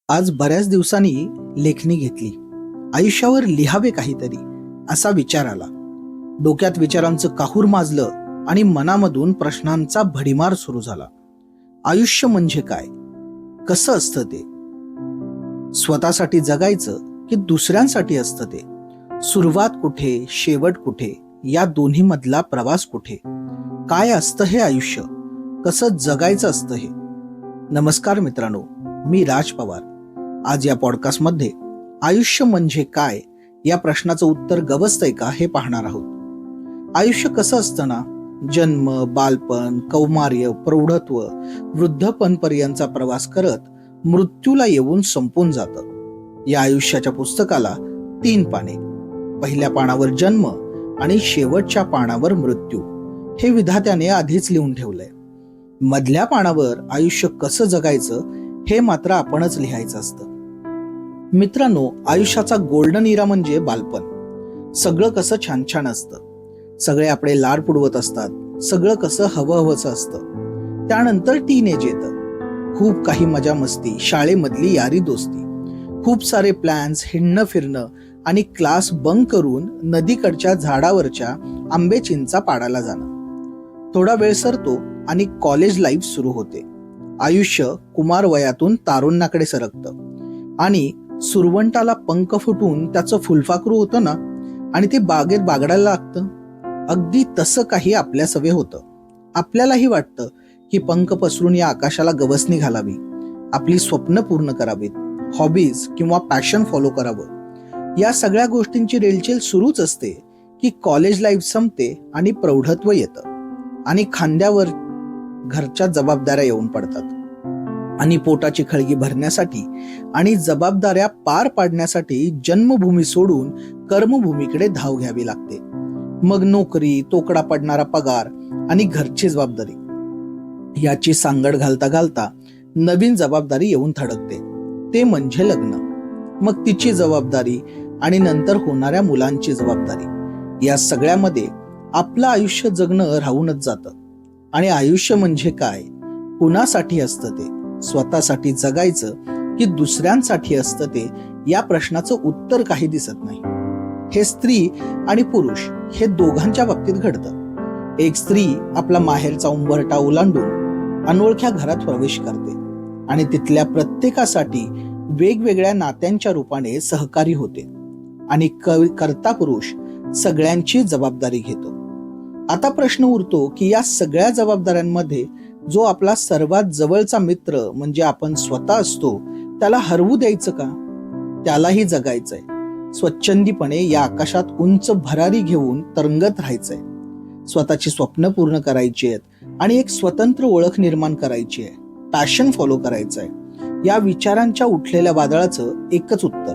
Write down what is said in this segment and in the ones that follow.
आज बऱ्याच दिवसांनी लेखणी घेतली. आयुष्यावर लिहावे काहीतरी असा विचार आला. डोक्यात विचारांचं काहूर माजलं आणि मनामधून प्रश्नांचा भडीमार सुरू झाला. आयुष्य म्हणजे काय? कसं असतं ते? स्वतःसाठी जगायचं की दुसऱ्यांसाठी असतं ते? सुरुवात कुठे, शेवट कुठे, या दोन्ही मधला प्रवास कुठे? काय असतं हे आयुष्य? कसं जगायचं असतं हे? नमस्कार मित्रांनो, मी राज पवार. आज या पॉडकास्टमध्ये आयुष्य म्हणजे काय या प्रश्नाचं उत्तर गवसतंय का हे पाहणार आहोत. आयुष्य कसं असतं ना, जन्म, बालपण, कौमार्य, प्रौढत्व, वृद्धपणपर्यंतचा प्रवास करत मृत्यूला येऊन संपून जातं. या आयुष्याच्या पुस्तकाला 3 पाने. पहिल्या पानावर जन्म आणि शेवटच्या पानावर मृत्यू हे विधात्याने आधीच लिहून ठेवलंय. मधल्या पानावर आयुष्य कसं जगायचं हे मात्र आपणच लिहायचं असतं. मित्रांनो, आयुष्याचा गोल्डन इरा म्हणजे बालपण. सगळं कसं छान छान असतं. सगळे आपले लाड पुडवत असतात. सगळं कसं हवंहवंच असतं. त्यानंतर टीनेज येतं. खूप काही मजा मस्ती, शाळेमधली यारी दोस्ती, खूप सारे प्लॅन्स, हिंडणं फिरणं आणि क्लास बंक करून नदीकडच्या झाडावरच्या आंबे चिंचा पाडायला जाणं. थोडा वेळ सरतो आणि कॉलेज लाईफ सुरू होते. आयुष्य कुमार वयातून तारुण्याकडे सरकतं आणि सुरवंटाला पंख फुटून त्याचं फुलपाखरू होतं ना, आणि ते बागेत बागडायला लागतं. अगदी तसं काही आपल्या सवे होतं. आपल्यालाही वाटतं की पंख पसरून या आकाशाला गवसणी घालावी, आपली स्वप्न पूर्ण करावीत, हॉबीज किंवा पॅशन फॉलो करावं. या सगळ्या गोष्टींची रेलचेल सुरूच असते की कॉलेज लाईफ संपते आणि प्रौढत्व येतं आणि खांद्यावर घरच्या जबाबदाऱ्या येऊन पडतात. आणि पोटाची खळगी भरण्यासाठी आणि जबाबदाऱ्या पार पाडण्यासाठी जन्मभूमी सोडून कर्मभूमीकडे धाव घ्यावी लागते. मग नोकरी, तोकडा पडणारा पगार आणि घरची जबाबदारी याची सांगड घालता घालता नवीन जबाबदारी येऊन थडकते. ते म्हणजे लग्न. मग तिची जबाबदारी आणि नंतर होणाऱ्या मुलांची जबाबदारी. या सगळ्यामध्ये आपलं आयुष्य जगणं राहूनच जातं. आणि आयुष्य म्हणजे काय? कुणासाठी असतं ते? स्वतःसाठी जगायचं की दुसऱ्यांसाठी असतं ते? या प्रश्नाचं उत्तर काही दिसत नाही. हे स्त्री आणि पुरुष हे दोघांच्या बाबतीत घडतं. एक स्त्री आपला माहेरचा उंबरठा ओलांडून अनोळख्या घरात प्रवेश करते आणि तिथल्या प्रत्येकासाठी वेगवेगळ्या नात्यांच्या रूपाने सहकारी होते आणि कर्ता पुरुष सगळ्यांची जबाबदारी घेतो. आता प्रश्न उरतो की या सगळ्या जबाबदाऱ्यांमध्ये जो आपला सर्वात जवळचा मित्र म्हणजे आपण स्वतः असतो, त्याला हरवू द्यायचं का? त्यालाही जगायचंय. स्वच्छंदीपणे या आकाशात उंच भरारी घेऊन तरंगत राहायचंय. स्वतःची स्वप्न पूर्ण करायची आहेत आणि एक स्वतंत्र ओळख निर्माण करायची आहे. पॅशन फॉलो करायचंय. या विचारांच्या उठलेल्या वादळाचं एकच उत्तर: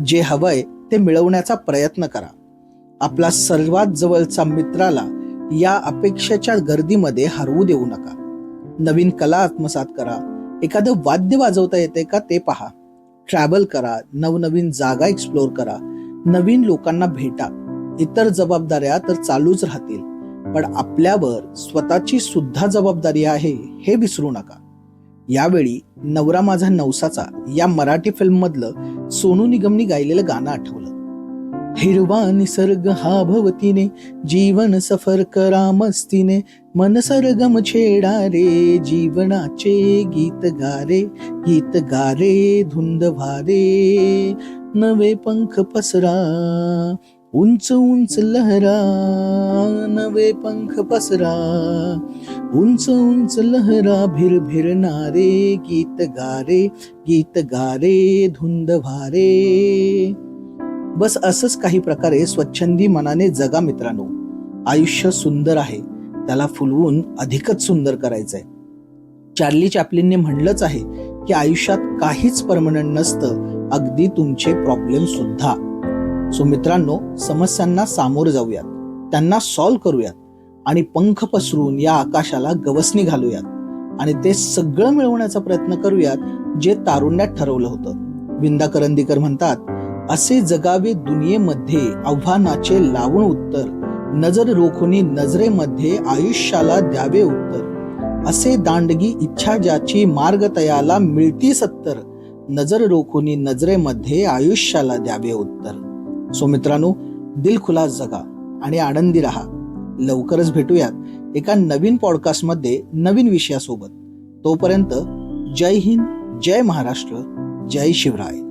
जे हवंय ते मिळवण्याचा प्रयत्न करा. आपला सर्वात जवळचा मित्राला या अपेक्षेच्या गर्दीमध्ये हरवू देऊ नका. नवीन कला आत्मसात करा. एखादं वाद्य वाजवता येते का ते पहा. ट्रॅव्हल करा. नवनवीन जागा एक्सप्लोर करा. नवीन लोकांना भेटा. इतर जबाबदाऱ्या तर चालूच राहतील, पण आपल्यावर स्वतःची सुद्धा जबाबदारी आहे हे विसरू नका. यावेळी नवरा माझा नवसाचा या मराठी फिल्म मधलं सोनू निगमनी गायलेलं गाणं आठवलं. हिरवा निसर्ग हा भवतीने, जीवन सफर करा मस्तीने, मन सरगम छेडा रे, जीवनाचे गीत गारे, गीत गारे धुंद भारे, नवे पंख पसरा, उंच उंच लहरा, नवे पंख पसरा, उंच उंच लहरा, भिर भिरणारे गीत गारे, गीत गारे धुंद भारे. बस असंच काही प्रकारे स्वच्छंदी मनाने जगा मित्रांनो. आयुष्य सुंदर आहे, त्याला फुलवून अधिकच सुंदर करायचंय. चार्ली चॅप्लिनने म्हणलंच आहे की आयुष्यात काहीच परमनंट नसतं, अगदी तुमचे प्रॉब्लेम सुद्धा. सो मित्रांनो, समस्यांना सामोरं जाऊयात, त्यांना सॉल्व्ह करूयात आणि पंख पसरून या आकाशाला गवसणी घालूयात आणि ते सगळं मिळवण्याचा प्रयत्न करूयात जे तारुण्यात ठरवलं होतं. विंदा करंदीकर म्हणतात, असे जगावे दुनियेमध्ये आव्हानाचे लावून उत्तर, नजर रोखुनी नजरेमध्ये आयुष्याला द्यावे उत्तर, असे दांडगी इच्छा ज्याची मार्ग तयाला मिळती सत्तर, नजर रोखुनी नजरेमध्ये आयुष्याला द्यावे उत्तर. सो मित्रांनो, दिलखुलास जगा आणि आनंदी राहा. लवकरच भेटूयात एका नवीन पॉडकास्टमध्ये नवीन विषयासोबत. तोपर्यंत जय हिंद, जय महाराष्ट्र, जय शिवराय.